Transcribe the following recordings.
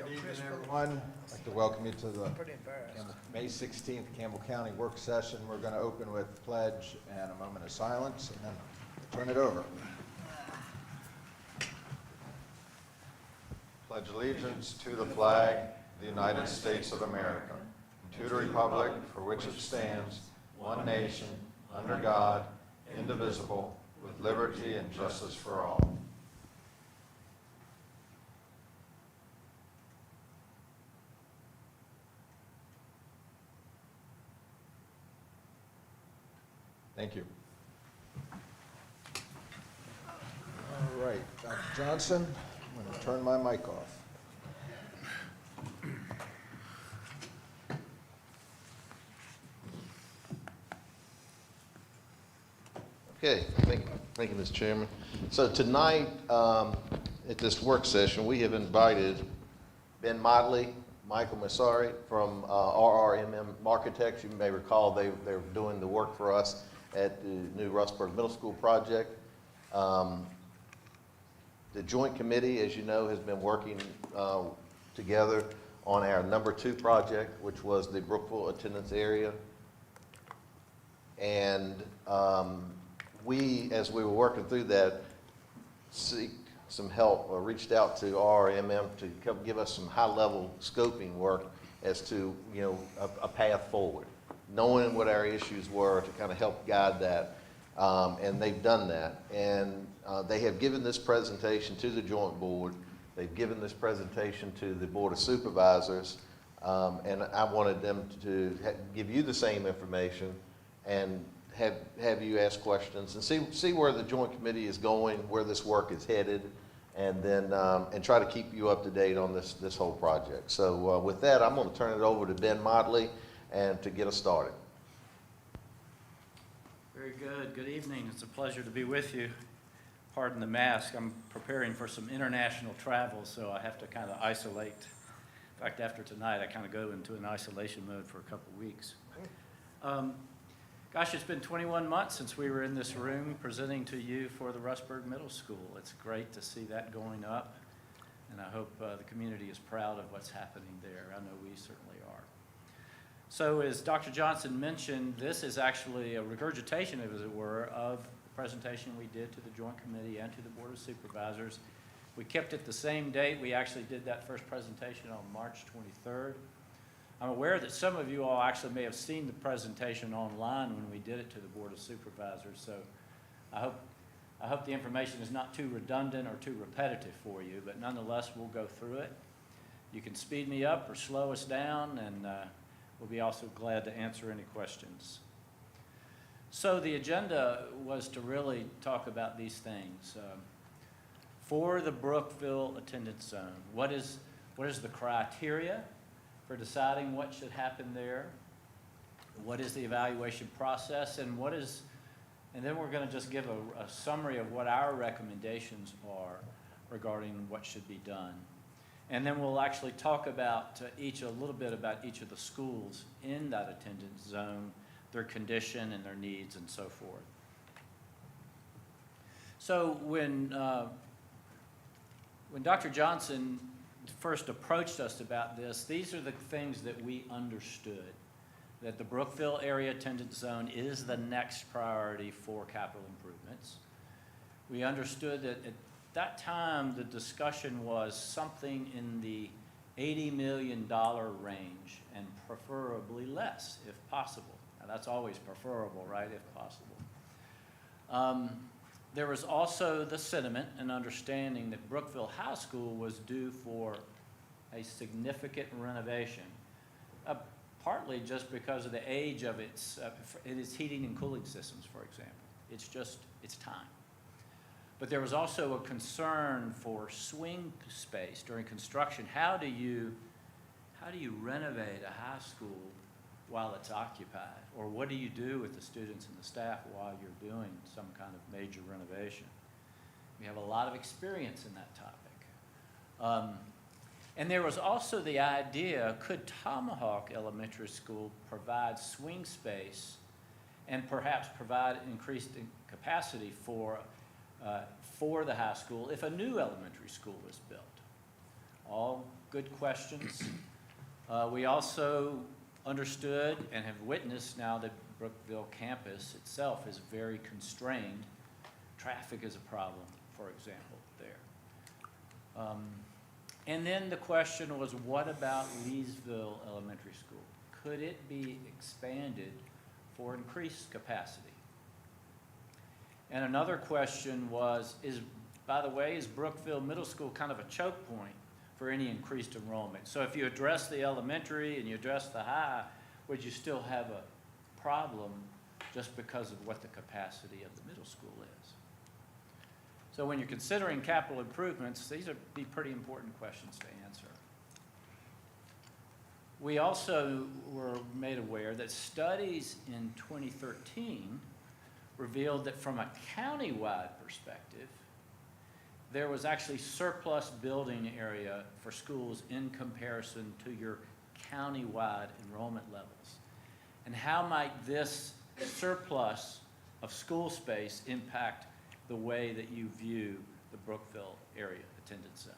Good evening, everyone. I'd like to welcome you to the May 16th Campbell County Work Session. We're going to open with pledge and a moment of silence, and then turn it over. Pledge allegiance to the flag of the United States of America, and to the republic for which it stands, one nation, under God, indivisible, with liberty and justice for all. Thank you. All right, Dr. Johnson, I'm going to turn my mic off. Okay, thank you, Mr. Chairman. So tonight, at this work session, we have invited Ben Motley, Michael Massari from RRMM Architects. You may recall they're doing the work for us at the new Rustburg Middle School project. The Joint Committee, as you know, has been working together on our number 2 project, which was the Brookville attendance area. And we, as we were working through that, seek some help or reached out to RRMM to come give us some high-level scoping work as to, a path forward, knowing what our issues were to kind of help guide that. And they've done that. And they have given this presentation to the Joint Board. They've given this presentation to the Board of Supervisors. And I wanted them to give you the same information and have you ask questions and see where the Joint Committee is going, where this work is headed, and then and try to keep you up to date on this whole project. So with that, I'm going to turn it over to Ben Motley and to get us started. Very good. Good evening. It's a pleasure to be with you. Pardon the mask. I'm preparing for some international travel, so I have to kind of isolate. In fact, after tonight, I kind of go into an isolation mode for a couple weeks. Gosh, it's been 21 months since we were in this room presenting to you for the Rustburg Middle School. It's great to see that going up, and I hope the community is proud of what's happening there. I know we certainly are. So as Dr. Johnson mentioned, this is actually a regurgitation, as it were, of the presentation we did to the Joint Committee and to the Board of Supervisors. We kept it the same date. We actually did that first presentation on March 23rd. I'm aware that some of you all actually may have seen the presentation online when we did it to the Board of Supervisors, so I hope the information is not too redundant or too repetitive for you, but nonetheless, we'll go through it. You can speed me up or slow us down, and we'll be also glad to answer any questions. So the agenda was to really talk about these things. For the Brookville attendance zone, what is the criteria for deciding what should happen there? What is the evaluation process, and then we're going to just give a summary of what our recommendations are regarding what should be done. And then we'll actually talk about a little bit about each of the schools in that attendance zone, their condition and their needs and so forth. So when Dr. Johnson first approached us about this, these are the things that we understood, that the Brookville area attendance zone is the next priority for capital improvements. We understood that at that time the discussion was something in the $80 million range and preferably less if possible. Now that's always preferable, right, if possible. There was also the sentiment and understanding that Brookville High School was due for a significant renovation, partly just because of the age of its heating and cooling systems, for example. It's time. But there was also a concern for swing space during construction. How do you renovate a high school while it's occupied? Or what do you do with the students and the staff while you're doing some kind of major renovation? We have a lot of experience in that topic. And there was also the idea, could Tomahawk Elementary School provide swing space and perhaps provide increased capacity for the high school if a new elementary school was built? All good questions. We also understood and have witnessed now that Brookville campus itself is very constrained. Traffic is a problem, for example, there. And then the question was, what about Leesville Elementary School? Could it be expanded for increased capacity? And another question was, by the way, is Brookville Middle School kind of a choke point for any increased enrollment? So if you address the elementary and you address the high, would you still have a problem just because of what the capacity of the middle school is? So when you're considering capital improvements, these would be pretty important questions to answer. We also were made aware that studies in 2013 revealed that from a county-wide perspective, there was actually surplus building area for schools in comparison to your county-wide enrollment levels. And how might this surplus of school space impact the way that you view the Brookville area attendance zone?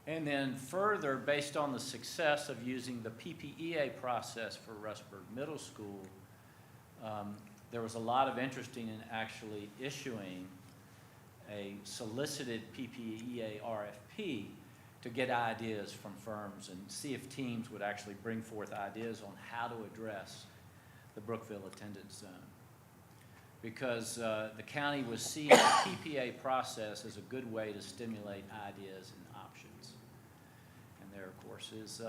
And then further, based on the success of using the PPEA process for Rustburg Middle School, there was a lot of interest in actually issuing a solicited PPEA RFP to get ideas from firms and see if teams would actually bring forth ideas on how to address the Brookville attendance zone. Because the county was seeing the PPA process as a good way to stimulate ideas and options. And there, of course, is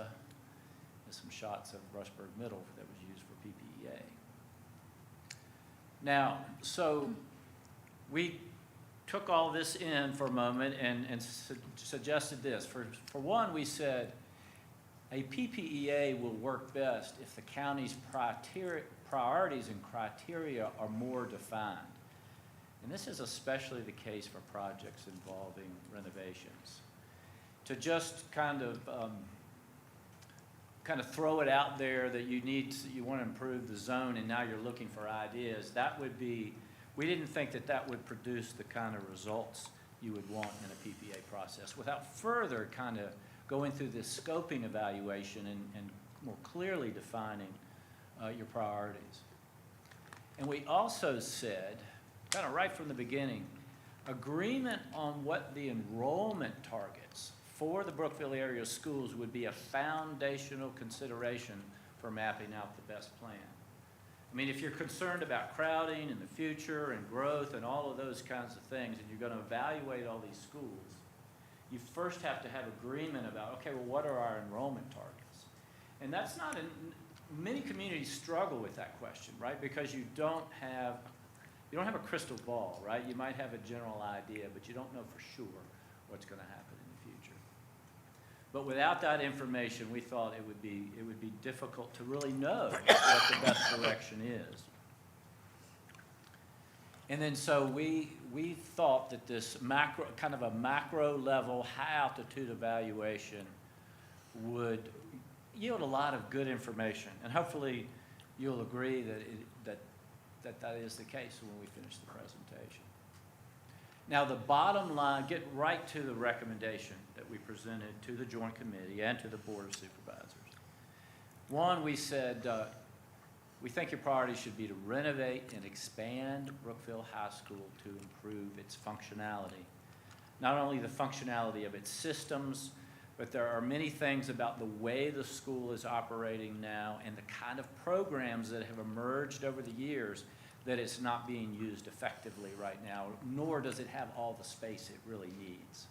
some shots of Rustburg Middle that was used for PPEA. Now, so we took all this in for a moment and suggested this. For one, we said a PPEA will work best if the county's priorities and criteria are more defined. And this is especially the case for projects involving renovations. To just kind of throw it out there that you want to improve the zone and now you're looking for ideas, that would be, we didn't think that that would produce the kind of results you would want in a PPA process without further kind of going through this scoping evaluation and more clearly defining your priorities. And we also said, kind of right from the beginning, agreement on what the enrollment targets for the Brookville area schools would be a foundational consideration for mapping out the best plan. I mean, if you're concerned about crowding in the future and growth and all of those kinds of things, and you're going to evaluate all these schools, you first have to have agreement about, okay, well, what are our enrollment targets? And that's not, many communities struggle with that question, right? Because you don't have a crystal ball, right? You might have a general idea, but you don't know for sure what's going to happen in the future. But without that information, we thought it would be difficult to really know what the best direction is. And then so we thought that this kind of a macro level, high altitude evaluation would yield a lot of good information. And hopefully you'll agree that is the case when we finish the presentation. Now the bottom line, get right to the recommendation that we presented to the Joint Committee and to the Board of Supervisors. One, we said, we think your priority should be to renovate and expand Brookville High School to improve its functionality. Not only the functionality of its systems, but there are many things about the way the school is operating now and the kind of programs that have emerged over the years that it's not being used effectively right now, nor does it have all the space it really needs.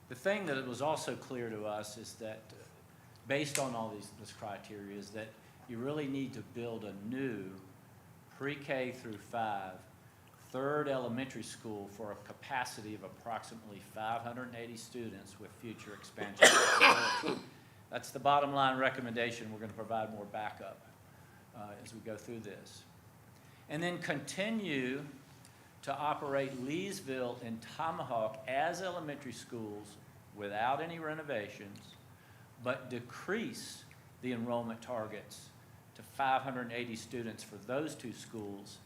The thing that was also clear to us is that based on all this criteria is that you really need to build a new pre-K through 5 third elementary school for a capacity of approximately 580 students with future expansion capability. That's the bottom line recommendation. We're going to provide more backup as we go through this. And then continue to operate Leesville and Tomahawk as elementary schools without any renovations, but decrease the enrollment targets to 580 students for those two schools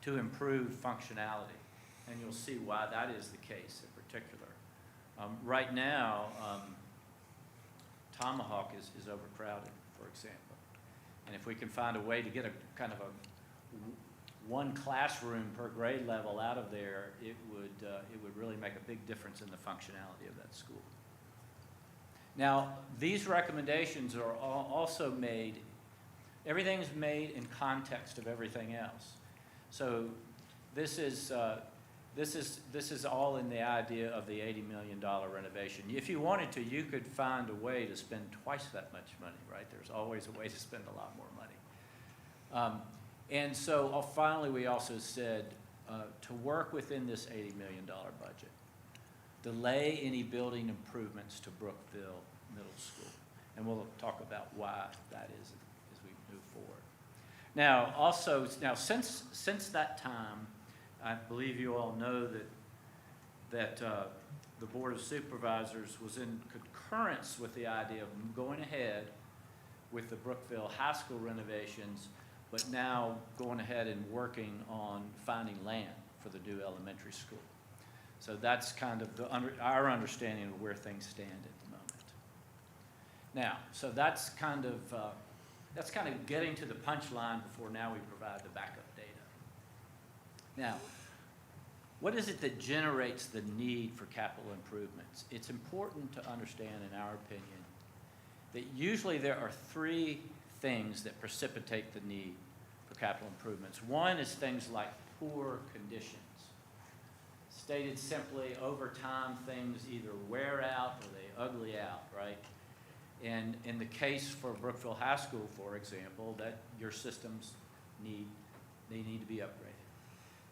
to improve functionality. And you'll see why that is the case in particular Right now, Tomahawk is overcrowded, for example. And if we can find a way to get a kind of one classroom per grade level out of there, it would really make a big difference in the functionality of that school. Now, these recommendations are also made, everything's made in context of everything else. So this is all in the idea of the $80 million renovation. If you wanted to, you could find a way to spend twice that much money, right? There's always a way to spend a lot more money. And so finally, we also said to work within this $80 million budget, delay any building improvements to Brookville Middle School. And we'll talk about why that is as we move forward. Now, since that time, I believe you all know that the Board of Supervisors was in concurrence with the idea of going ahead with the Brookville High School renovations, but now going ahead and working on finding land for the new elementary school. So that's kind of our understanding of where things stand at the moment. Now, so that's kind of getting to the punchline before now we provide the backup data. Now, what is it that generates the need for capital improvements? It's important to understand, in our opinion, that usually there are three things that precipitate the need for capital improvements. One is things like poor conditions. Stated simply, over time, things either wear out or they ugly out, right? And in the case for Brookville High School, for example, that your systems need to be upgraded.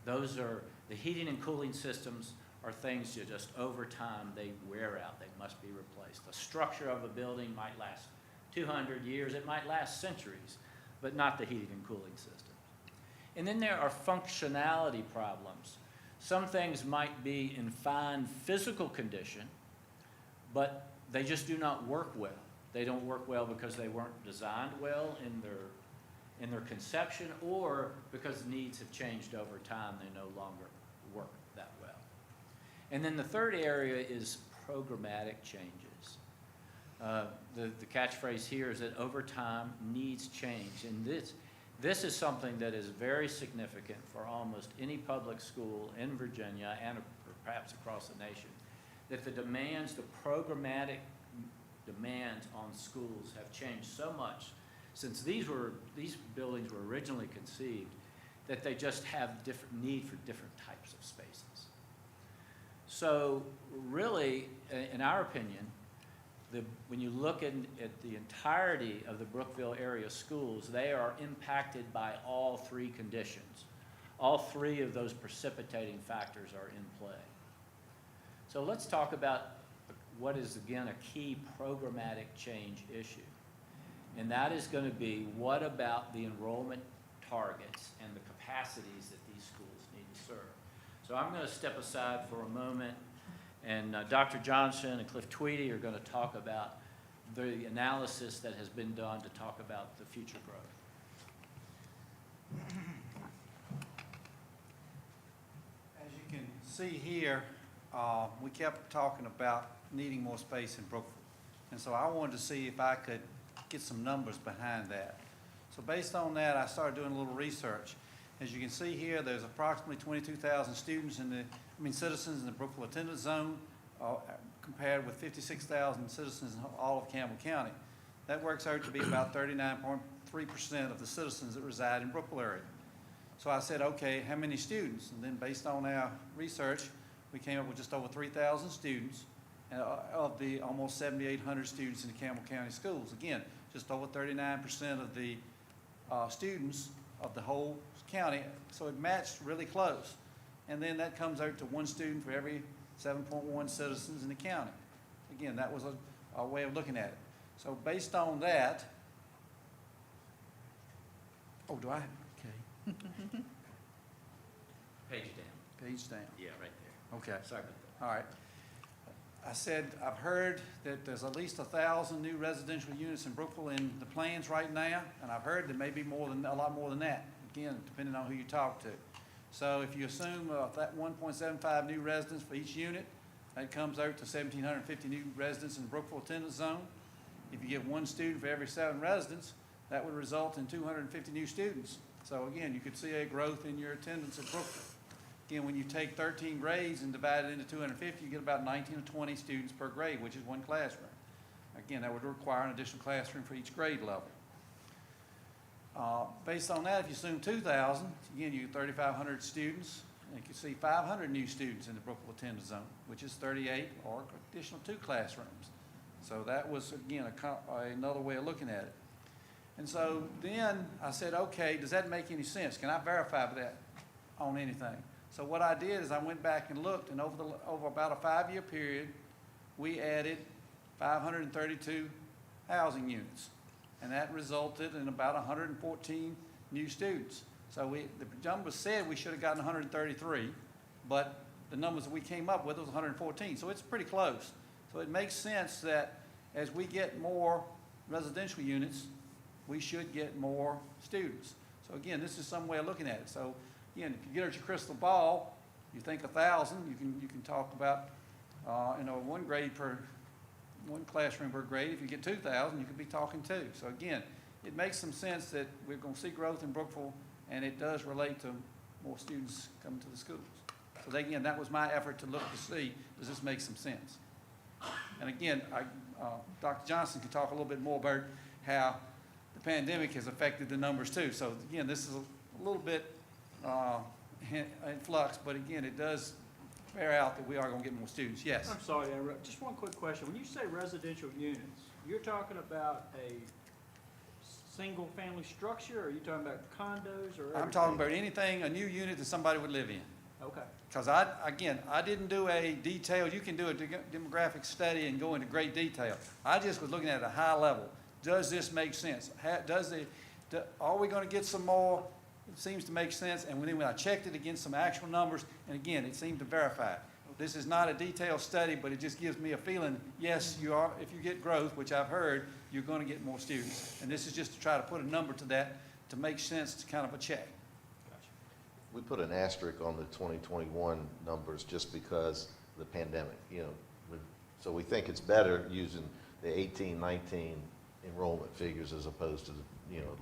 Those are, the heating and cooling systems are things that just over time, they wear out, they must be replaced. The structure of a building might last 200 years, it might last centuries, but not the heating and cooling system. And then there are functionality problems. Some things might be in fine physical condition, but they just do not work well. They don't work well because they weren't designed well in their conception, or because needs have changed over time, they no longer work that well. And then the third area is programmatic changes. The catchphrase here is that over time, needs change. And this is something that is very significant for almost any public school in Virginia and perhaps across the nation, that the demands, the programmatic demands on schools have changed so much since these buildings were originally conceived, that they just have different need for different types of spaces. So really, in our opinion, when you look at the entirety of the Brookville area schools, they are impacted by all three conditions. All three of those precipitating factors are in play. So let's talk about what is, again, a key programmatic change issue. And that is going to be, what about the enrollment targets and the capacities that these schools need to serve? So I'm going to step aside for a moment, and Dr. Johnson and Cliff Tweedy are going to talk about the analysis that has been done to talk about the future growth. As you can see here, we kept talking about needing more space in Brookville. And so I wanted to see if I could get some numbers behind that. So based on that, I started doing a little research. As you can see here, there's approximately 22,000 citizens in the Brookville attendance zone, compared with 56,000 citizens in all of Campbell County. That works out to be about 39.3% of the citizens that reside in Brookville area. So I said, okay, how many students? And then based on our research, we came up with just over 3,000 students of the almost 7,800 students in the Campbell County schools. Again, just over 39% of the students of the whole county, so it matched really close. And then that comes out to one student for every 7.1 citizens in the county. Again, that was a way of looking at it. So based on that, oh, do I? Okay. Page down. Page down. Yeah, right there. Okay. Sorry about that. All right. I said, I've heard that there's at least 1,000 new residential units in Brookville in the plans right now, and I've heard there may be a lot more than that, again, depending on who you talk to. So if you assume that 1.75 new residents for each unit, That comes out to 1,750 new residents in the Brookville attendance zone. If you get one student for every 7 residents, that would result in 250 new students. So again, you could see a growth in your attendance at Brookville. Again, when you take 13 grades and divide it into 250, you get about 19 to 20 students per grade, which is one classroom. Again, that would require an additional classroom for each grade level. Based on that, if you assume 2,000, again, you get 3,500 students, and you can see 500 new students in the Brookville attendance zone, which is 38 or additional 2 classrooms. So that was, again, another way of looking at it. And so then I said, okay, does that make any sense? Can I verify that on anything? So what I did is I went back and looked, and over about a 5-year period, we added 532 housing units. And that resulted in about 114 new students. So the numbers said we should have gotten 133, but the numbers that we came up with was 114. So it's pretty close. So it makes sense that as we get more residential units, we should get more students. So again, this is some way of looking at it. So again, if you get at your crystal ball, you think 1,000, you can talk about, one classroom per grade. If you get 2,000, you could be talking 2. So again, it makes some sense that we're going to see growth in Brookville, and it does relate to more students coming to the schools. So again, that was my effort to look to see, does this make some sense? And again, Dr. Johnson can talk a little bit more about how the pandemic has affected the numbers too. So again, this is a little bit in flux, but again, it does bear out that we are going to get more students. Yes? I'm sorry to interrupt. Just one quick question. When you say residential units, you're talking about a single-family structure, or are you talking about condos, or I'm talking about anything, a new unit that somebody would live in. Okay. Because I didn't do a detailed, you can do a demographic study and go into great detail. I just was looking at a high level. Does this make sense? Are we going to get some more? It seems to make sense. And then when I checked it against some actual numbers, and again, it seemed to verify it. This is not a detailed study, but it just gives me a feeling, yes, you are, if you get growth, which I've heard, you're going to get more students. And this is just to try to put a number to that to make sense to kind of a check. We put an asterisk on the 2021 numbers just because of the pandemic, so we think it's better using the 18, 19 enrollment figures as opposed to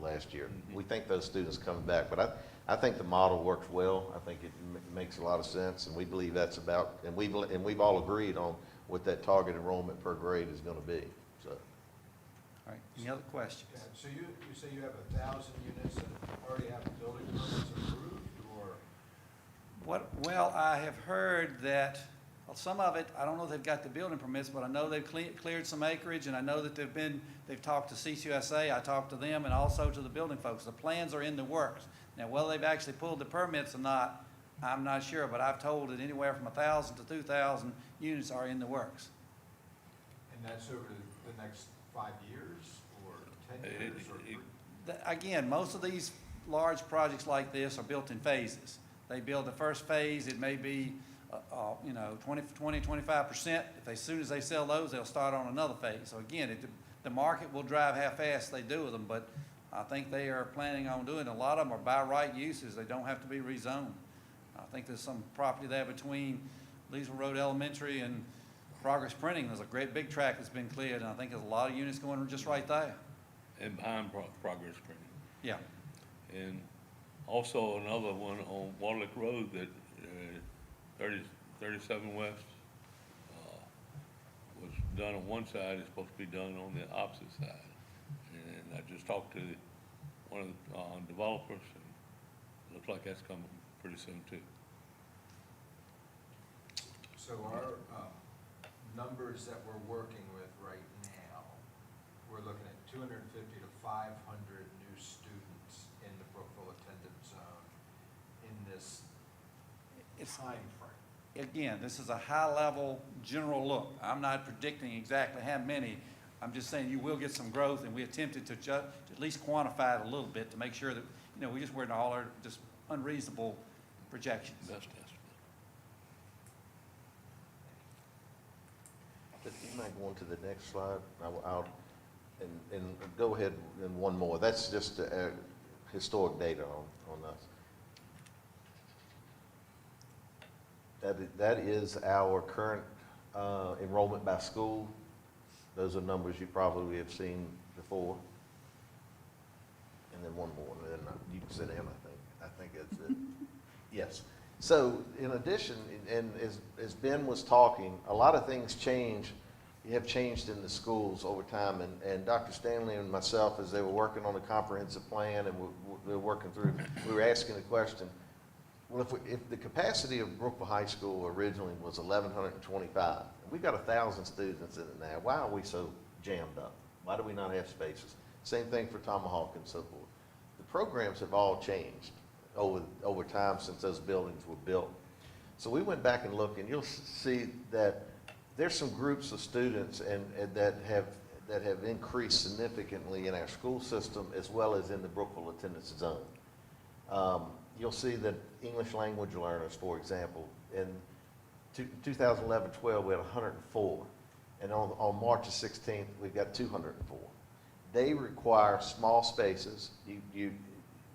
last year. We think those students coming back, but I think the model works well. I think it makes a lot of sense, and we believe that's about, and we've all agreed on what that target enrollment per grade is going to be. So, All right, any other questions? Yeah, so you say you have 1,000 units that already have building permits approved, or? Well, I have heard that, well, some of it, I don't know if they've got the building permits, but I know they've cleared some acreage, and I know that they've talked to CCUSA, I talked to them, and also to the building folks. The plans are in the works. Now, whether they've actually pulled the permits or not, I'm not sure, but I've told that anywhere from 1,000 to 2,000 units are in the works. And that's over the next 5 years, or 10 years, or? Again, most of these large projects like this are built in phases. They build the first phase, it may be 25%. As soon as they sell those, they'll start on another phase. So again, the market will drive how fast they do with them, but I think they are planning on doing, a lot of them are by right uses. They don't have to be rezoned. I think there's some property there between Leesville Road Elementary and Progress Printing. There's a great big tract that's been cleared, and I think there's a lot of units going just right there. And behind Progress Printing. Yeah. And also another one on Waterlick Road that 37 West was done on one side, it's supposed to be done on the opposite side. And I just talked to one of the developers, and it looks like that's coming pretty soon too. So our numbers that we're working with right now, we're looking at 250 to 500 new students in the Brookville attendance zone in this time frame. Again, this is a high-level general look. I'm not predicting exactly how many. I'm just saying you will get some growth, and we attempted to at least quantify it a little bit to make sure that, we just weren't all just unreasonable projections. Best estimate. If you might go on to the next slide, and go ahead and one more. That's just historic data on us. That is our current enrollment by school. Those are numbers you probably have seen before. And then one more, and then you can sit down, I think that's it. Yes. So in addition, and as Ben was talking, a lot of things have changed in the schools over time. And Dr. Stanley and myself, as they were working on the comprehensive plan and we were working through, we were asking the question, well, if the capacity of Brookville High School originally was 1,125, we've got 1,000 students in it now, why are we so jammed up? Why do we not have spaces? Same thing for Tomahawk and so forth. The programs have all changed over time since those buildings were built. So we went back and looked, and you'll see that there's some groups of students and that have increased significantly in our school system as well as in the Brookville attendance zone. You'll see that English language learners, for example, in 2011-12, we had 104. And on March the 16th, we've got 204. They require small spaces.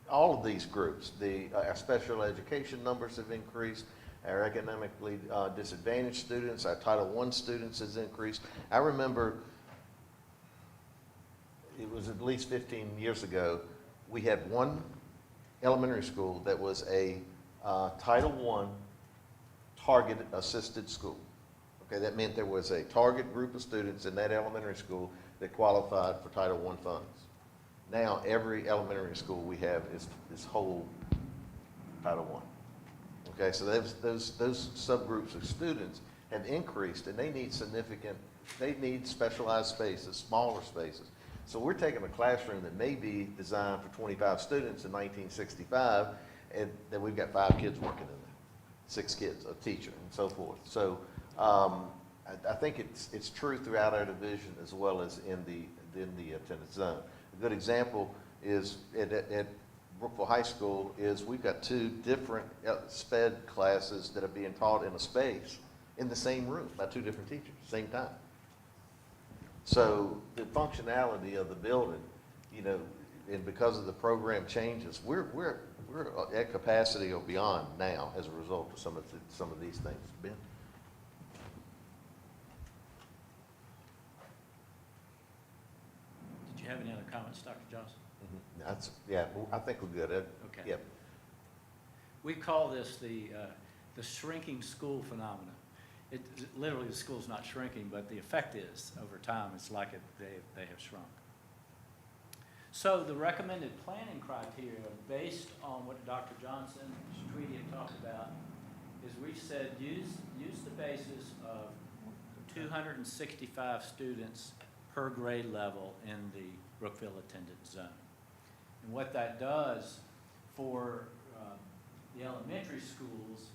All of these groups, our special education numbers have increased, our economically disadvantaged students, our Title I students has increased. I remember it was at least 15 years ago, we had one elementary school that was a Title I targeted assisted school. Okay, that meant there was a target group of students in that elementary school that qualified for Title I funds. Now, every elementary school we have is whole Title I. Okay, so those subgroups of students have increased, and they need specialized spaces, smaller spaces. So we're taking a classroom that may be designed for 25 students in 1965, and then we've got 5 kids working in there, 6 kids, a teacher, and so forth. So I think it's true throughout our division as well as in the attendance zone. A good example is at Brookville High School is we've got 2 different SPED classes that are being taught in a space in the same room by 2 different teachers, same time. So the functionality of the building, and because of the program changes, we're at capacity or beyond now as a result of some of these things. Ben? Did you have any other comments, Dr. Johnson? I think we're good. Okay. Yep. We call this the shrinking school phenomenon. Literally, the school's not shrinking, but the effect is, over time, it's like they have shrunk. So the recommended planning criteria, based on what Dr. Johnson and Tweedy have talked about, is we've said use the basis of 265 students per grade level in the Brookville attendance zone. And what that does for the elementary schools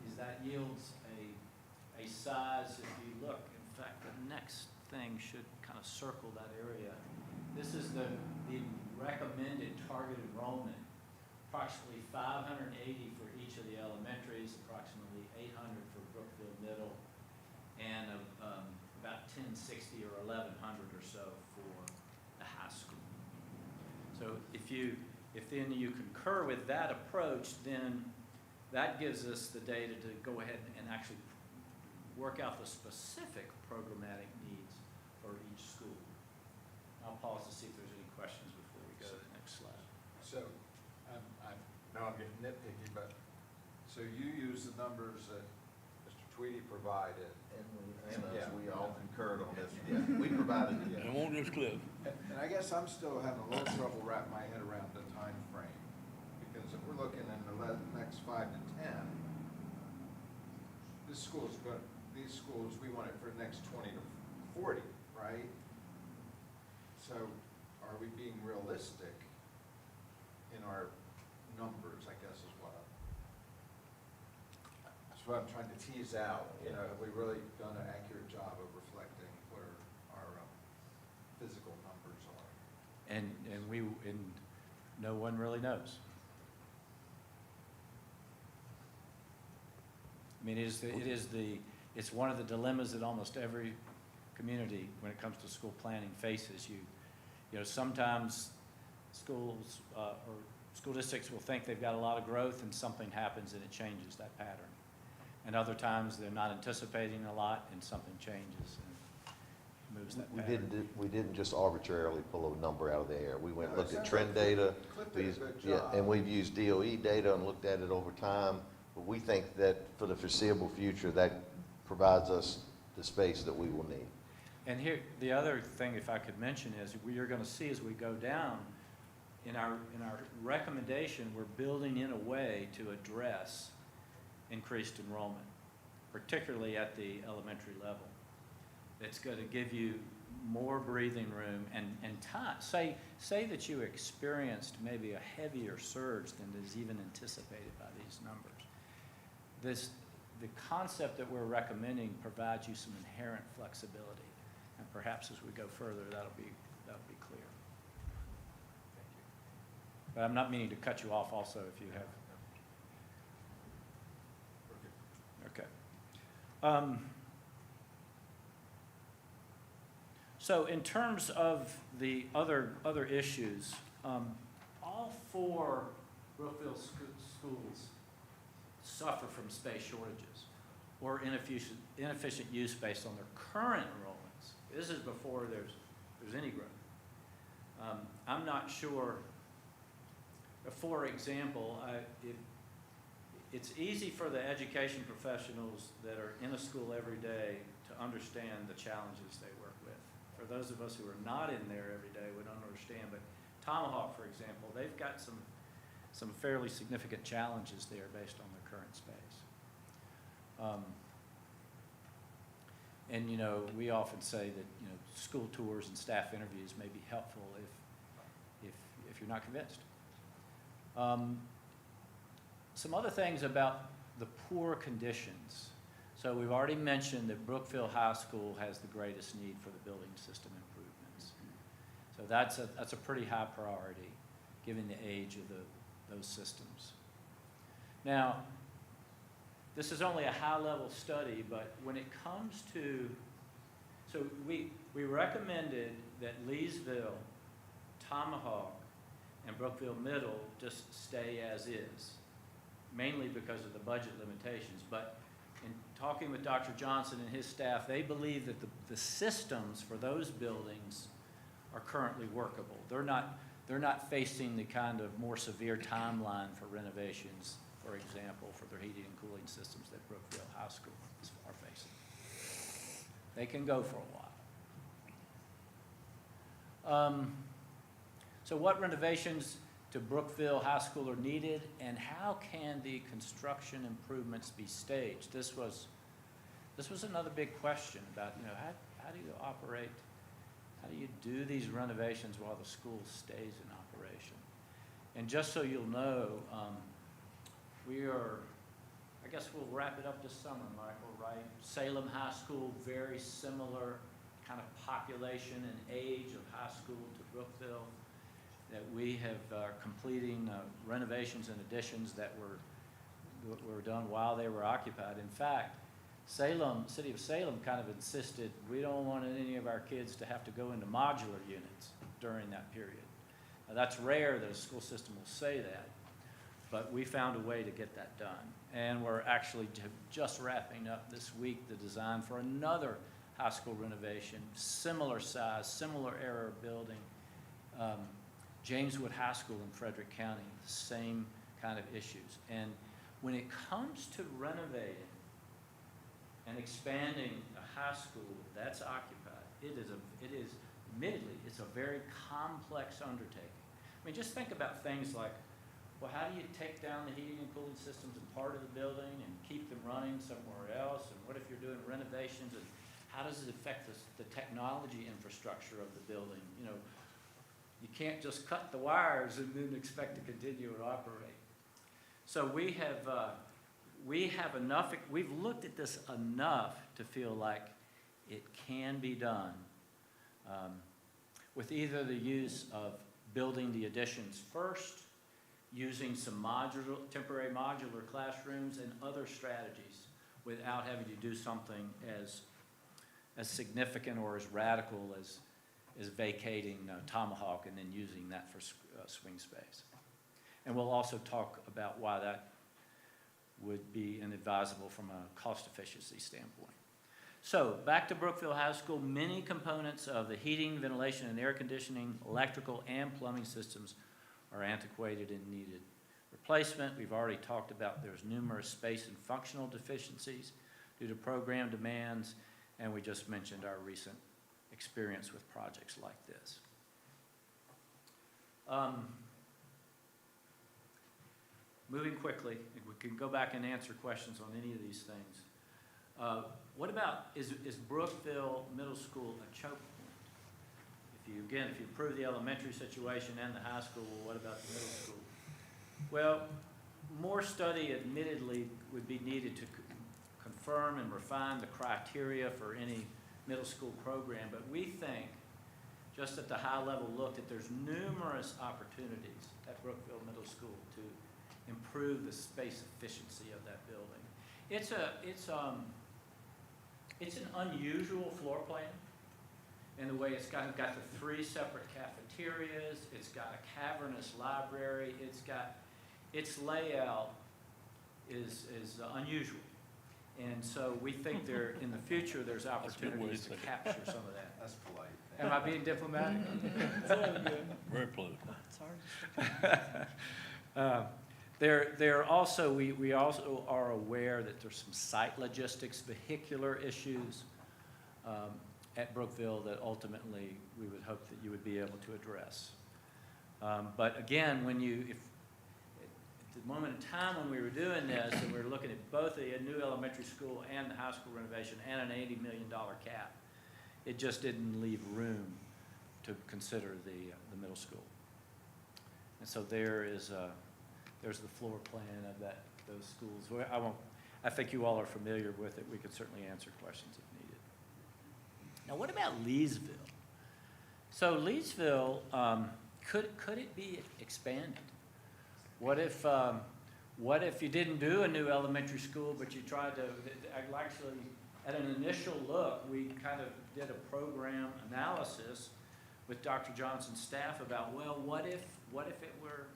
is that yields a size, if you look, in fact, the next thing should kind of circle that area. This is the recommended target enrollment, approximately 580 for each of the elementaries, approximately 800 for Brookville Middle, and about 1060 or 1100 or so for the high school. So if then you concur with that approach, then that gives us the data to go ahead and actually work out the specific programmatic needs for each school. I'll pause to see if there's any questions before we go to the next slide. So, I know I'm getting nitpicky, but, so you use the numbers that Mr. Tweedy provided. And we all concurred on this. Yeah, we provided it. And it won't just Cliff. And I guess I'm still having a little trouble wrapping my head around the time frame, because if we're looking in the next 5 to 10, these schools, we want it for the next 20 to 40, right? So are we being realistic in our numbers, I guess is that's what I'm trying to tease out. Have we really done an accurate job of reflecting what our physical numbers are? And no one really knows. I mean, it's one of the dilemmas that almost every community, when it comes to school planning, faces. Sometimes schools or school districts will think they've got a lot of growth, and something happens and it changes that pattern. And other times, they're not anticipating a lot, and something changes and moves that We pattern. we didn't just arbitrarily pull a number out of the air. We went, No, looked it at sounds trend like data. Cliff we did a used- good yeah, job. and we've used DOE data and looked at it over time. But we think that for the foreseeable future, that provides us the space that we will need. And here, the other thing, if I could mention, is you're gonna see as we go down, in our recommendation, we're building in a way to address increased enrollment, particularly at the elementary level. It's gonna give you more breathing room and time. Say that you experienced maybe a heavier surge than is even anticipated by these numbers. The concept that we're recommending provides you some inherent flexibility. And perhaps as we go further, that'll be clear. But I'm not meaning to cut you off also if you have. Okay. So in terms of the other issues, all four Brookville schools suffer from space shortages or inefficient use based on their current enrollments. This is before there's any growth. I'm not sure. For example, it's easy for the education professionals that are in a school every day to understand the challenges they work with. For those of us who are not in there every day, we don't understand. But Tomahawk, for example, they've got some fairly significant challenges there based on their current space. And, you know, we often say that, you know, school tours and staff interviews may be helpful if you're not convinced. Some other things about the poor conditions. So we've already mentioned that Brookville High School has the greatest need for the building system improvements. So that's a pretty high priority, given the age of those systems. Now, this is only a high-level study, but when it comes to, so we recommended that Leesville, Tomahawk, and Brookville Middle just stay as is, mainly because of the budget limitations. But in talking with Dr. Johnson and his staff, they believe that the systems for those buildings are currently workable. They're not facing the kind of more severe timeline for renovations, for example, for their heating and cooling systems that Brookville High School are facing. They can go for a while. So what renovations to Brookville High School are needed, and how can the construction improvements be staged? This was another big question about, you know, how do you operate, how do you do these renovations while the school stays in operation? And just so you'll know, I guess we'll wrap it up this summer, Michael, right? Salem High School, very similar kind of population and age of high school to Brookville, that we have completing renovations and additions that were done while they were occupied. In fact, City of Salem kind of insisted we don't want any of our kids to have to go into modular units during that period. Now, that's rare that a school system will say that, but we found a way to get that done. And we're actually just wrapping up this week the design for another high school renovation, similar size, similar era of building. Jameswood High School in Frederick County, same kind of issues. And when it comes to renovating and expanding a high school that's occupied, it is admittedly, it's a very complex undertaking. I mean, just think about things like, well, how do you take down the heating and cooling systems in part of the building and keep them running somewhere else? And what if you're doing renovations, and how does it affect the technology infrastructure of the building? You know, you can't just cut the wires and then expect to continue to operate. So we have enough, we've looked at this enough to feel like it can be done with either the use of building the additions first, using some temporary modular classrooms and other strategies without having to do something as significant or as radical as vacating Tomahawk and then using that for swing space. And we'll also talk about would be inadvisable from a cost efficiency standpoint. So back to Brookville High School, many components of the heating, ventilation, and air conditioning, electrical, and plumbing systems are antiquated and needed replacement. We've already talked about there's numerous space and functional deficiencies due to program demands, and we just mentioned our recent experience with projects like this. Moving quickly, we can go back and answer questions on any of these things. What about, is Brookville Middle School a choke point? If you approve the elementary situation and the high school, well, what about the middle school? Well, more study admittedly would be needed to confirm and refine the criteria for any middle school program, but we think, just at the high level look, that there's numerous opportunities at Brookville Middle School to improve the space efficiency of that building. It's an unusual floor plan in the way it's got the 3 separate cafeterias, it's got a cavernous library, its layout is unusual. And so we think in the future, there's opportunities to capture some of that. That's polite. Am I being diplomatic? Very political. There also, we also are aware that there's some site logistics, vehicular issues at Brookville that ultimately we would hope that you would be able to address. But again, at the moment in time when we were doing this, and we were looking at both the new elementary school and the high school renovation and an $80 million cap, it just didn't leave room to consider the middle school. And so there's the floor plan of those schools. I think you all are familiar with it. We could certainly answer questions if needed. Now, what about Leesville? So Leesville, could it be expanded? What if you didn't do a new elementary school, but you tried to, actually, at an initial look, we kind of did a program analysis with Dr. Johnson's staff about, well, what if it were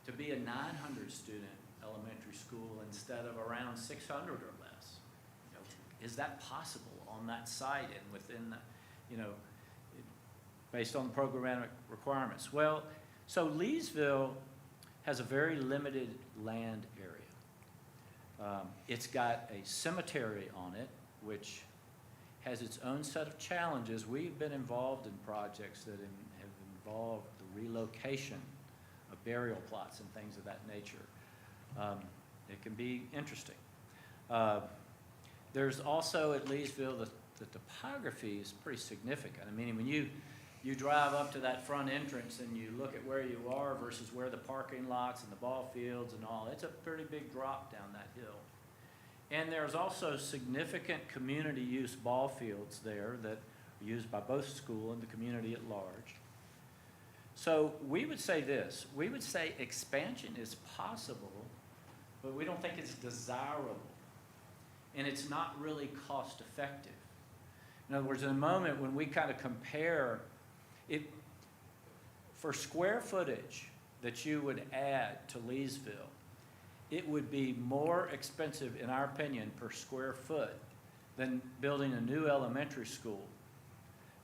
to be a 900 student elementary school instead of around 600 or less? You know, is that possible on that site and within the, based on the programmatic requirements? Well, so Leesville has a very limited land area. It's got a cemetery on it, which has its own set of challenges. We've been involved in projects that have involved the relocation of burial plots and things of that nature. It can be interesting. There's also at Leesville, the topography is pretty significant. I mean, when you drive up to that front entrance and you look at where you are versus where the parking lots and the ball fields and all, it's a pretty big drop down that hill. And there's also significant community use ball fields there that are used by both school and the community at large. So we would say this, we would say expansion is possible, but we don't think it's desirable. And it's not really cost effective. In other words, in a moment when we kind of compare it, for square footage that you would add to Leesville, it would be more expensive, in our opinion, per square foot than building a new elementary school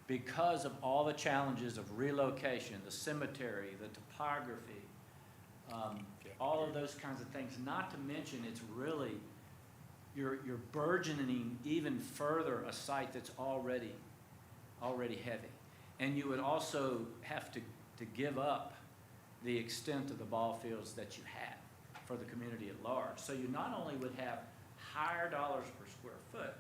because of all the challenges of relocation, the cemetery, the topography, all of those kinds of things. Not to mention, it's really, you're burgeoning even further a site that's already heavy. And you would also have to give up the extent of the ball fields that you have for the community at large. So you not only would have higher dollars per square foot,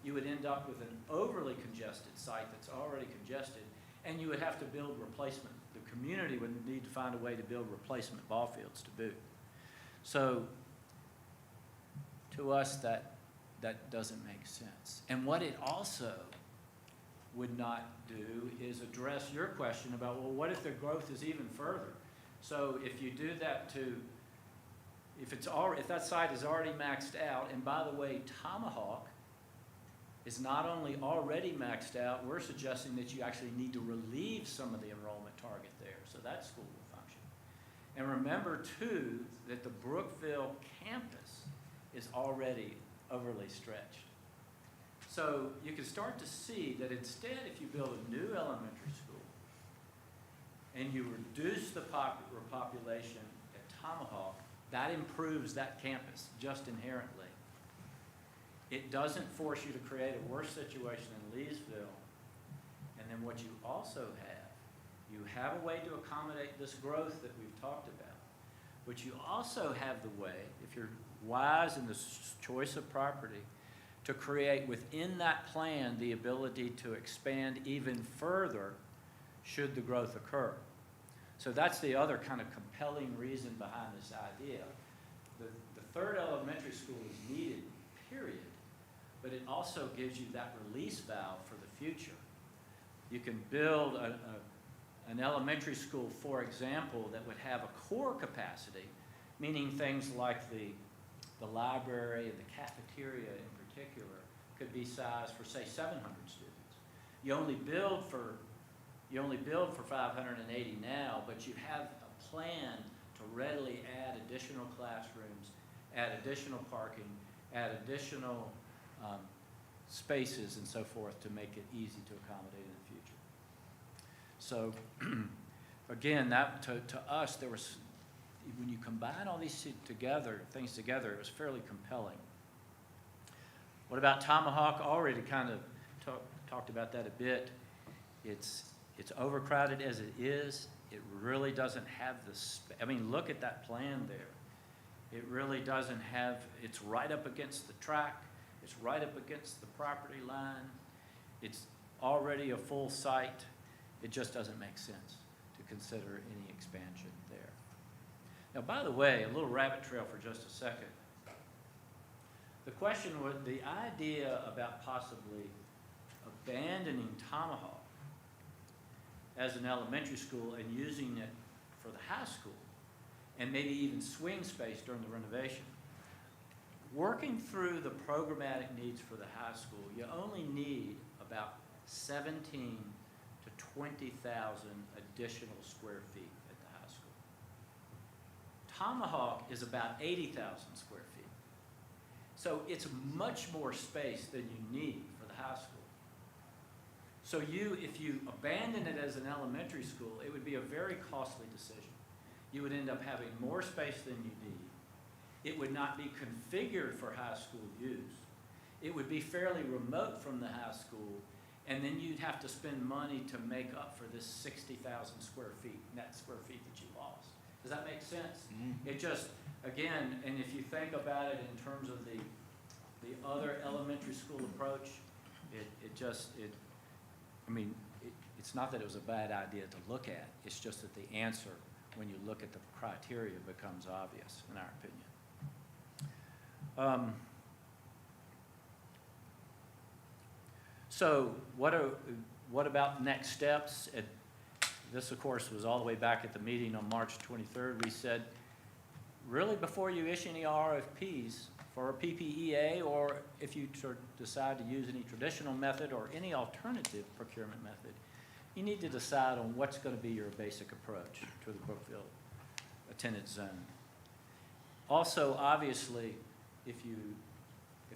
you would end up with an overly congested site that's already congested, and you would have to build replacement. The community would need to find a way to build replacement ball fields to boot. So to us, that doesn't make sense. And what it also would not do is address your question about, well, what if the growth is even further? So if you do that if that site is already maxed out, and by the way, Tomahawk is not only already maxed out, we're suggesting that you actually need to relieve some of the enrollment target there, so that school will function. And remember too, that the Brookville campus is already overly stretched. So you can start to see that instead, if you build a new elementary school and you reduce the population at Tomahawk, that improves that campus just inherently. It doesn't force you to create a worse situation in Leesville. And then what you also you have a way to accommodate this growth that we've talked about, but you also have the way, if you're wise in the choice of property, to create within that plan the ability to expand even further should the growth occur. So that's the other kind of compelling reason behind this idea. The third elementary school is needed, period, but it also gives you that release valve for the future. You can build an elementary school, for example, that would have a core capacity, meaning things like the library and the cafeteria in particular could be sized for, say, 700 students. You only build for 580 now, but you have a plan to readily add additional classrooms, add additional parking, add additional spaces and so forth to make it easy to accommodate in the future. So again, that to us, there was, when you combine all these things together, it was fairly compelling. What about Tomahawk? Already kind of talked about that a bit. It's overcrowded as it is. It really doesn't have the, I mean, look at that plan there. It really doesn't have, it's right up against the track. It's right up against the property line. It's already a full site. It just doesn't make sense to consider any expansion there. Now, by the way, a little rabbit trail for just a second. The question was, the idea about possibly abandoning Tomahawk as an elementary school and using it for the high school, and maybe even swing space during the renovation. Working through the programmatic needs for the high school, you only need about 17 to 20,000 additional square feet at the high school. Tomahawk is about 80,000 square feet. So it's much more space than you need for the high school. So if you abandon it as an elementary school, it would be a very costly decision. You would end up having more space than you need. It would not be configured for high school use. It would be fairly remote from the high school, and then you'd have to spend money to make up for this 60,000 square feet, net square feet that you lost. Does that make sense? Mm-hmm. It just, again, and if you think about it in terms of the other elementary school approach, it's not that it was a bad idea to look at. It's just that the answer, when you look at the criteria, becomes obvious, in our opinion. So what about next steps? This, of course, was all the way back at the meeting on March 23rd. We said, really, before you issue any RFPs for a PPEA, or if you decide to use any traditional method or any alternative procurement method, you need to decide on what's going to be your basic approach to the Brookfield attendance zone. Also, obviously, if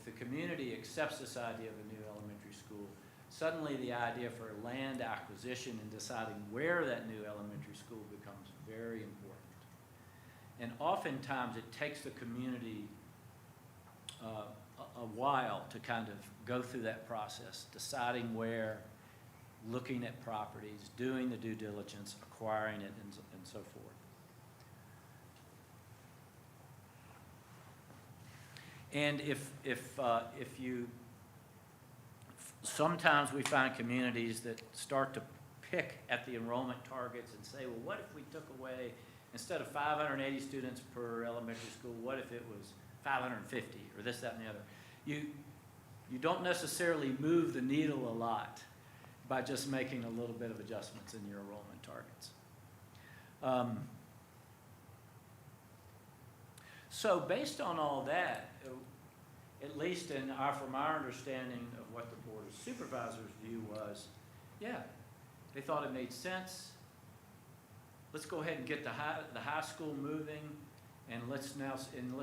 the community accepts this idea of a new elementary school, suddenly the idea for land acquisition and deciding where that new elementary school becomes very important. And oftentimes it takes the community a while to kind of go through that process, deciding where, looking at properties, doing the due diligence, acquiring it, and so forth. And sometimes we find communities that start to pick at the enrollment targets and say, well, what if we took away, instead of 580 students per elementary school, what if it was 550 or this, that, and the other? You don't necessarily move the needle a lot by just making a little bit of adjustments in your enrollment targets. So based on all that, at least from our understanding of what the Board of Supervisors' view was, yeah, they thought it made sense. Let's go ahead and get the high school moving, And let's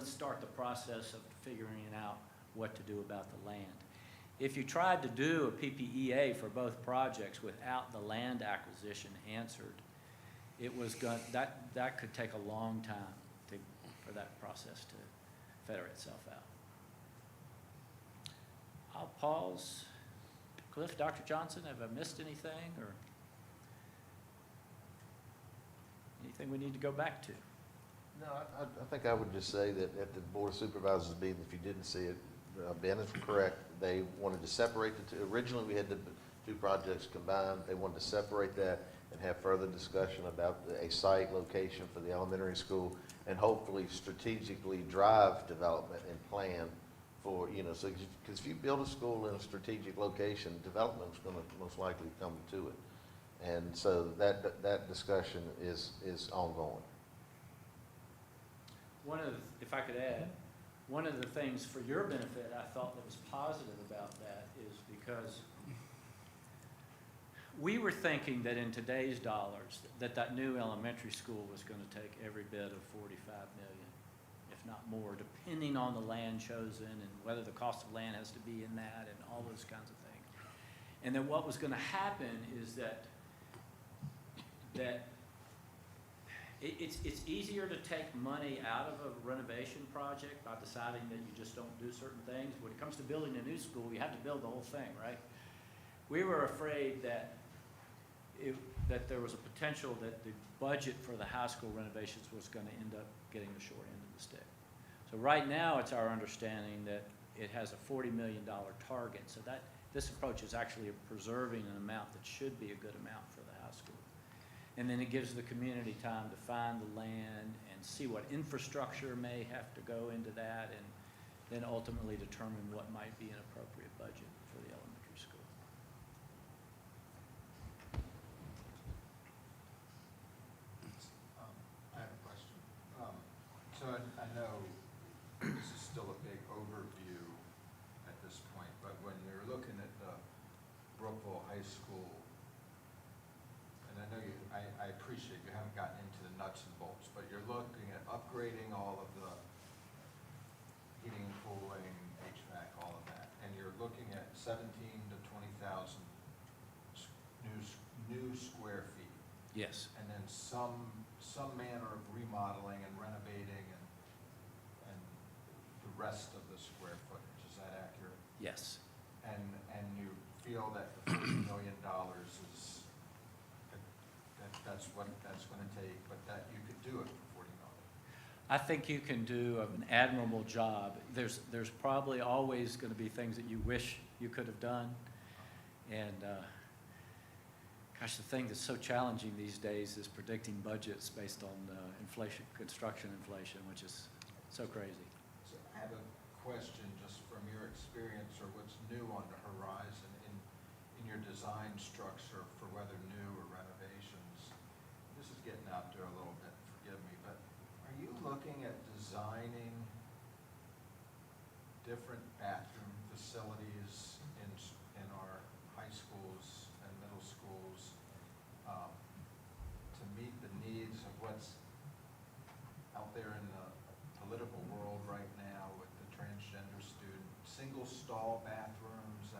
start the process of figuring out what to do about the land. If you tried to do a PPEA for both projects without the land acquisition answered, that could take a long time for that process to feather itself out. I'll pause. Cliff, Dr. Johnson, have I missed anything, or anything we need to go back to? No, I think I would just say that at the Board of Supervisors meeting, if you didn't see it, Ben is correct. They wanted to separate the two. Originally, we had the two projects combined. They wanted to separate that and have further discussion about a site location for the elementary school and hopefully strategically drive development and plan for, so, because if you build a school in a strategic location, development's going to most likely come to it. And so that discussion is ongoing. If I could add, one of the things for your benefit I thought that was positive about that is because we were thinking that in today's dollars, that new elementary school was going to take every bit of $45 million, if not more, depending on the land chosen and whether the cost of land has to be in that and all those kinds of things. And then what was going to happen is that it's easier to take money out of a renovation project by deciding that you just don't do certain things. When it comes to building a new school, you have to build the whole thing, right? We were afraid that there was a potential that the budget for the high school renovations was going to end up getting the short end of the stick. So right now, it's our understanding that it has a $40 million target. So that this approach is actually preserving an amount that should be a good amount for the high school. And then it gives the community time to find the land and see what infrastructure may have to go into that, and then ultimately determine what might be an appropriate budget for the elementary school. I have a question. So I know this is still a big overview at this point, but when you're looking at the Brookville High School, and I know I appreciate you haven't gotten into the nuts and bolts, but you're looking at upgrading all of the heating, cooling, HVAC, all of that, and you're looking at 17 to 20,000 new square feet. Yes. And then some manner of remodeling and renovating and the rest of the square footage. Is that accurate? Yes. And you feel that the $40 million is, that's what that's going to take, but that you could do it for $40 million? I think you can do an admirable job. There's probably always going to be things that you wish you could have done. And gosh, the thing that's so challenging these days is predicting budgets based on inflation, construction inflation, which is so crazy. So I have a question just from your experience or what's new on the horizon in your design structure for whether new or renovations. This is getting out there a little bit, forgive me, but are you looking at designing different bathroom facilities in our high schools and middle schools to meet the needs of what's out there in the political world right now with the transgender student, single stall bathrooms?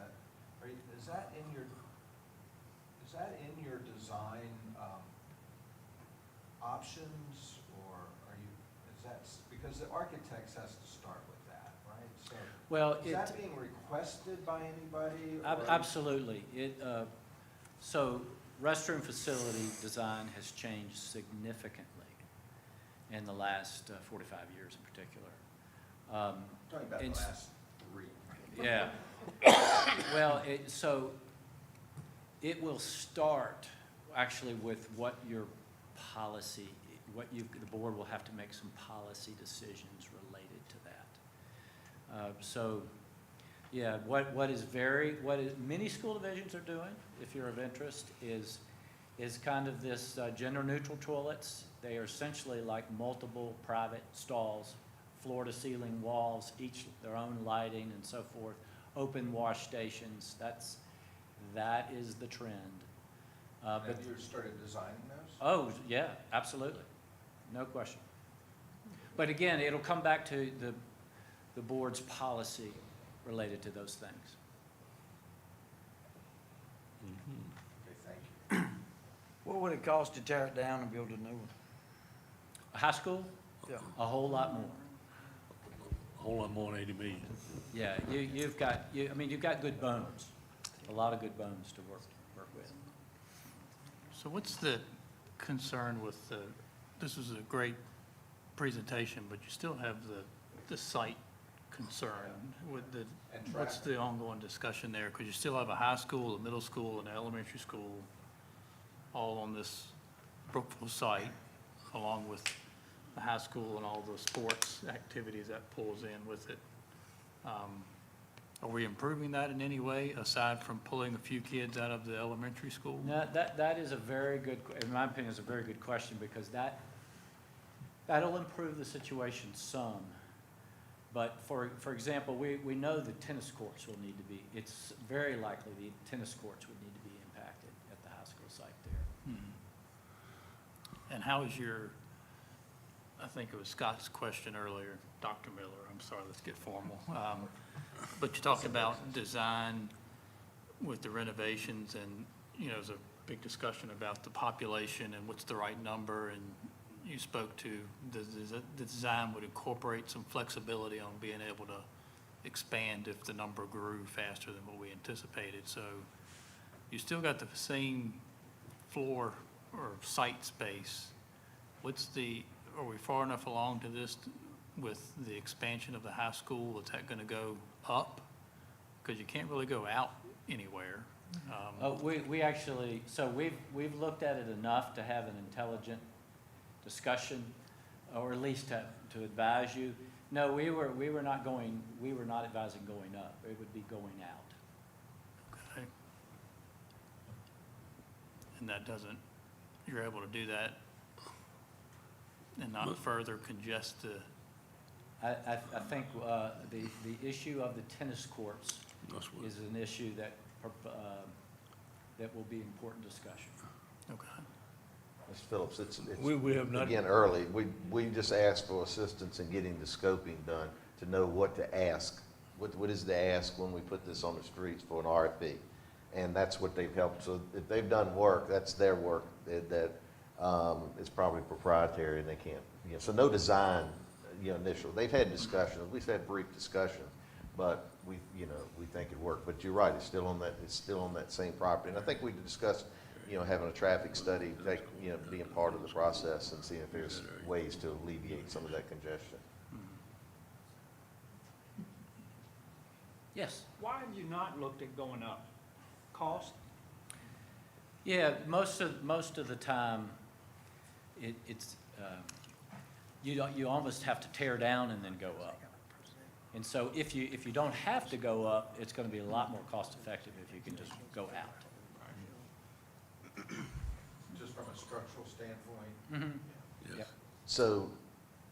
Is that in your design options, or because the architects has to start with that, right? So Well, is that being requested by anybody? Absolutely. So restroom facility design has changed significantly in the last 45 years in particular. Talking about the last 3. Yeah. Well, so it will start actually with what your policy, the board will have to make some policy decisions related to that. So, yeah, what many school divisions are doing, if you're of interest, is kind of this gender-neutral toilets. They are essentially like multiple private stalls, floor-to-ceiling walls, each their own lighting and so forth, open wash stations. That is the trend. Have you started designing those? Oh, yeah, absolutely. No question. But again, it'll come back to the board's policy related to those things. What would it cost to tear it down and build a new one? A high school, Yeah. a whole lot more. A whole lot more than 80 million. Yeah, you've got good bones, a lot of good bones to work with. So what's the concern with this was a great presentation, but you still have the site concern with what's the ongoing discussion there? Because you still have a high school, a middle school, and an elementary school all on this Brookville site, along with the high school and all the sports activities that pulls in with it. Are we improving that in any way, aside from pulling a few kids out of the elementary school? No, that is a very good, in my opinion, is a very good question, because that'll improve the situation some. But for example, we know the tennis courts will need to be, it's very likely the tennis courts would need to be impacted at the high school site there. And how is I think it was Scott's question earlier, Dr. Miller, I'm sorry, let's get formal. But you talked about design with the renovations, and, there's a big discussion about the population and what's the right number, and you spoke to the design would incorporate some flexibility on being able to expand if the number grew faster than what we anticipated. So you still got the same floor or site space. Are we far enough along to this with the expansion of the high school? Is that going to go up? Because you can't really go out anywhere. We actually, so we've looked at it enough to have an intelligent discussion, or at least to advise you. No, we were not advising going up. It would be going out. Okay. And you're able to do that and not further congest the, I think the issue of the tennis courts That's what- is an issue that will be important discussion. okay. Mr. Phillips, it's We have not, again, early, we just asked for assistance in getting the scoping done to know what to ask. What is the ask when we put this on the streets for an RFP? And that's what they've helped. So if they've done work, that's their work that is probably proprietary, and they can't, so no design, initial. They've had discussions, we've had brief discussions, but we think it worked. But you're right, it's still on that same property. And I think we discussed, having a traffic study, being part of the process and seeing if there's ways to alleviate some of that congestion. Yes. Why have you not looked at going up? Cost? Yeah, most of the time, it's you almost have to tear down and then go up. And so if you don't have to go up, it's going to be a lot more cost effective if you can just go out. Just from a structural standpoint. yes. Yep. So,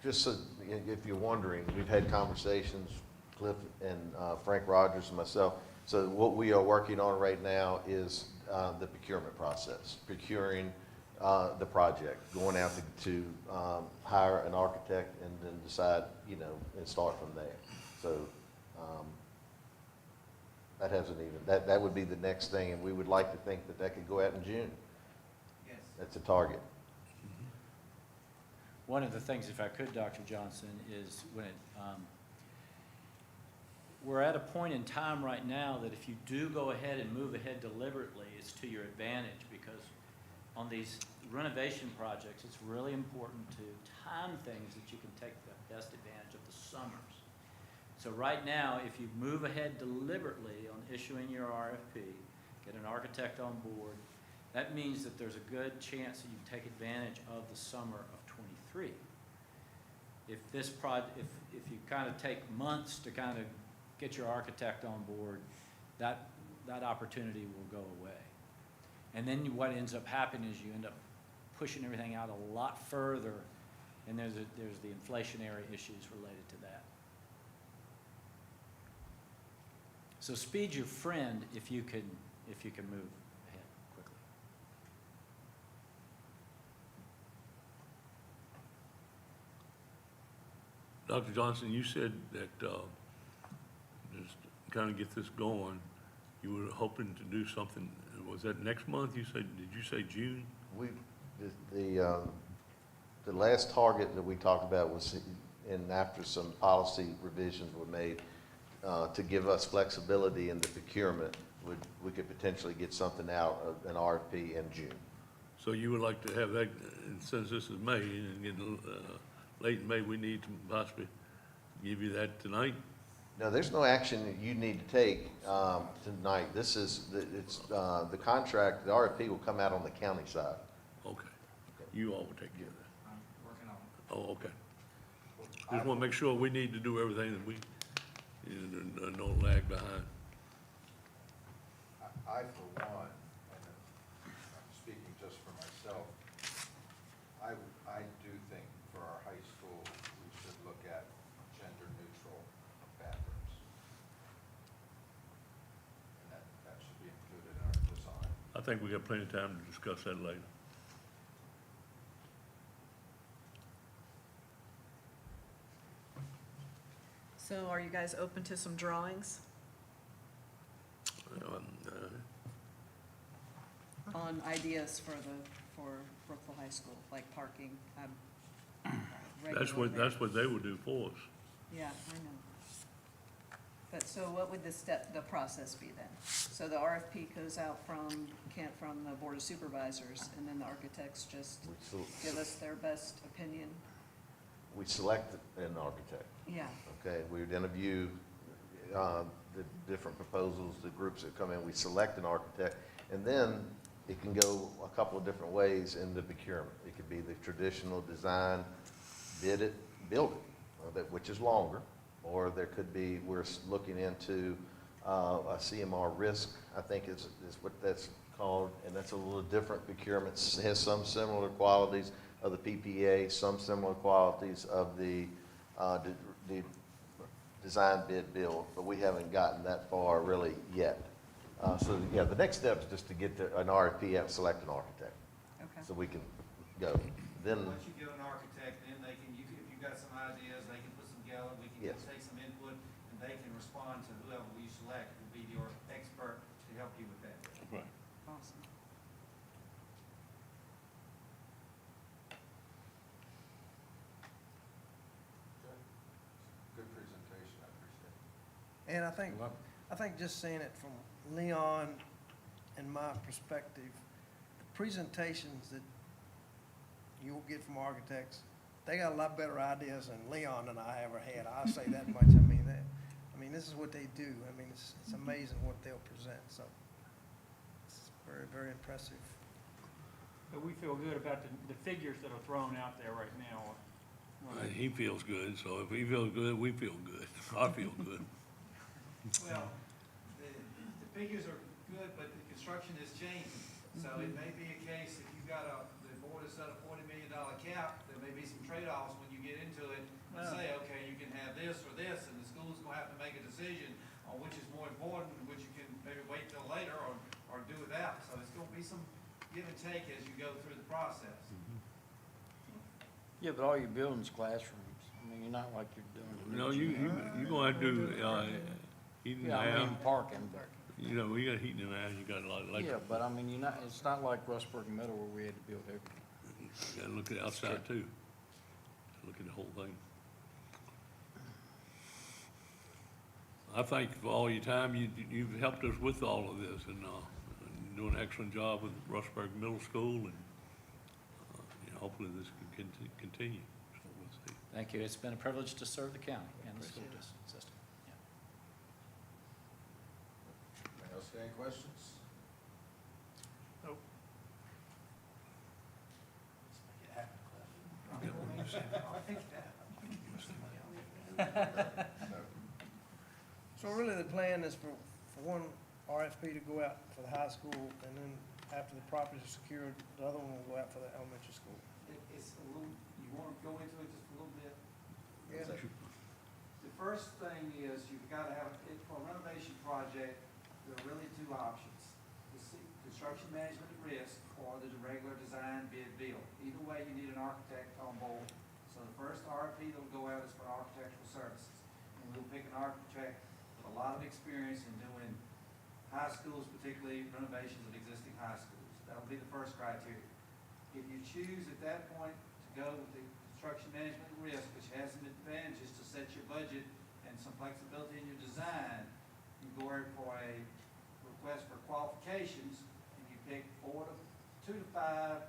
just so, if you're wondering, we've had conversations, Cliff and Frank Rogers and myself. So what we are working on right now is the procurement process, procuring the project, going out to hire an architect and then decide, and start from there. So that hasn't even, that would be the next thing, and we would like to think that could go out in June. Yes. That's a target. One of the things, if I could, Dr. Johnson, is we're at a point in time right now that if you do go ahead and move ahead deliberately, it's to your advantage, because on these renovation projects, it's really important to time things that you can take the best advantage of the summers. So right now, if you move ahead deliberately on issuing your RFP, get an architect on board, that means that there's a good chance that you can take advantage of the summer of '23. If you kind of take months to kind of get your architect on board, that opportunity will go away. And then what ends up happening is you end up pushing everything out a lot further, and there's the inflationary issues related to that. So speed's your friend if you can move ahead quickly. Dr. Johnson, you said that, just kind of get this going, you were hoping to do something, was that next month? Did you say June? We, the last target that we talked about was, and after some policy revisions were made, to give us flexibility in the procurement, we could potentially get something out of an RFP in June. So you would like to have that, and since this is May, and getting, late in May, we need to possibly give you that tonight? No, there's no action that you need to take tonight. This is, the contract, the RFP will come out on the county side. Okay. You all will take care of that. I'm working on it. Oh, okay. Just want to make sure we need to do everything that we, don't lag behind. I, for one, and I'm speaking just for myself, I do think for our high school, we should look at gender-neutral bathrooms. And that should be included in our design. I think we got plenty of time to discuss that later. So are you guys open to some drawings on ideas for Brookville High School, like parking? That's what they would do for us. Yeah, I know. But so what would the process be then? So the RFP goes out from the Board of Supervisors, and then the architects just give us their best opinion? We select an architect. Yeah, Okay, we would interview the different proposals, the groups that come in, we select an architect, and then it can go a couple of different ways in the procurement. It could be the traditional design, bid it, build it, which is longer, or there could be, we're looking into a CMR risk, I think is what that's called, and that's a little different procurement. It has some similar qualities of the PPA, some similar qualities of the design bid build, but we haven't gotten that far really yet. So yeah, the next step is just to get an RFP out and select an architect, okay. so we can go. Then, Once you get an architect, then they can, if you've got some ideas, they can put some together, we can Yes. take some input, and they can respond to whoever we select will be your expert to help you with that. Right. Awesome. Good presentation, I appreciate it. And I think just seeing it from Leon and my perspective, the presentations that you'll get from architects, they got a lot better ideas than Leon and I ever had. I'll say that much. I mean, this is what they do. I mean, it's amazing what they'll present, so it's very, very impressive. But we feel good about the figures that are thrown out there right now. He feels good, so if he feels good, we feel good. I feel good. Well, the figures are good, but the construction is changing. So it may be a case, if you've got the board has set a $40 million cap, there may be some trade-offs when you get into it and say, okay, you can have this or this, and the school's gonna have to make a decision on which is more important, which you can maybe wait till later or do without. So it's gonna be some give and take as you go through the process. Yeah, but all you're building is classrooms. I mean, you're not like you're doing. No, you're gonna have to do, heating and Yeah, I air. mean, parking, but, You know, we got heating and air, you got a lot of electric. yeah, but I mean, it's not like Rustburg Middle where we had to build everything. You gotta look at the outside too. Look at the whole thing. I thank you for all your time. You've helped us with all of this and, doing an excellent job with Rustburg Middle School and, hopefully this can continue. So we'll see. Thank you. It's been a privilege to serve the county and the school system. Yeah. Anybody else got any questions? Nope. So really, the plan is for one RFP to go out for the high school, and then after the properties are secured, the other one will go out for the elementary school. It's a little, you wanna go into it just a little bit? Yeah. The first thing is you've gotta have, for a renovation project, there are really two options. Construction management at risk or the regular design bid build. Either way, you need an architect on board. So the first RFP that'll go out is for architectural services. And we'll pick an architect with a lot of experience in doing high schools, particularly renovations of existing high schools. That'll be the first criteria. If you choose at that point to go with the construction management risk, which has some advantages to set your budget and some flexibility in your design, you go for a request for qualifications, and you pick 2 to 5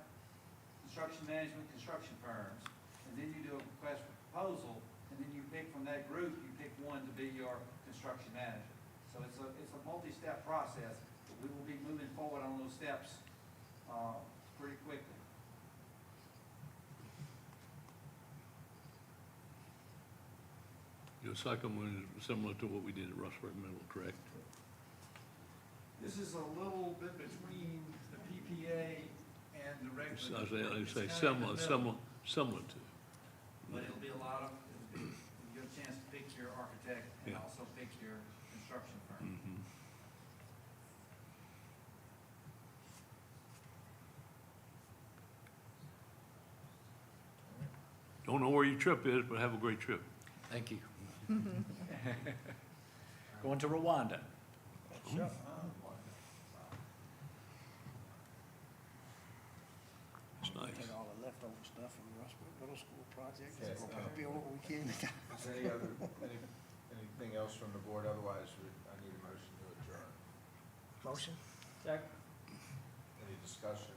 construction management construction firms, and then you do a request for proposal, and then you pick from that group, you pick one to be your construction manager. So it's a multi-step process, but we will be moving forward on those steps pretty quickly. Your second one is similar to what we did at Rustburg Middle, correct? This is a little bit between the PPA and the regular. I say It's kind of in the middle, similar to. But it'll be a lot of, you get a chance to pick your architect and Yeah. also pick your construction firm. Mhm. Don't know where your trip is, but have a great trip. Thank you. Going to Rwanda. Sure. It's nice. Take all the leftover stuff from the Rushbrook Middle School project, Okay, just go build what we can. Is anything else from the board? Otherwise, I need a motion to adjourn. Motion? Second. Any discussion?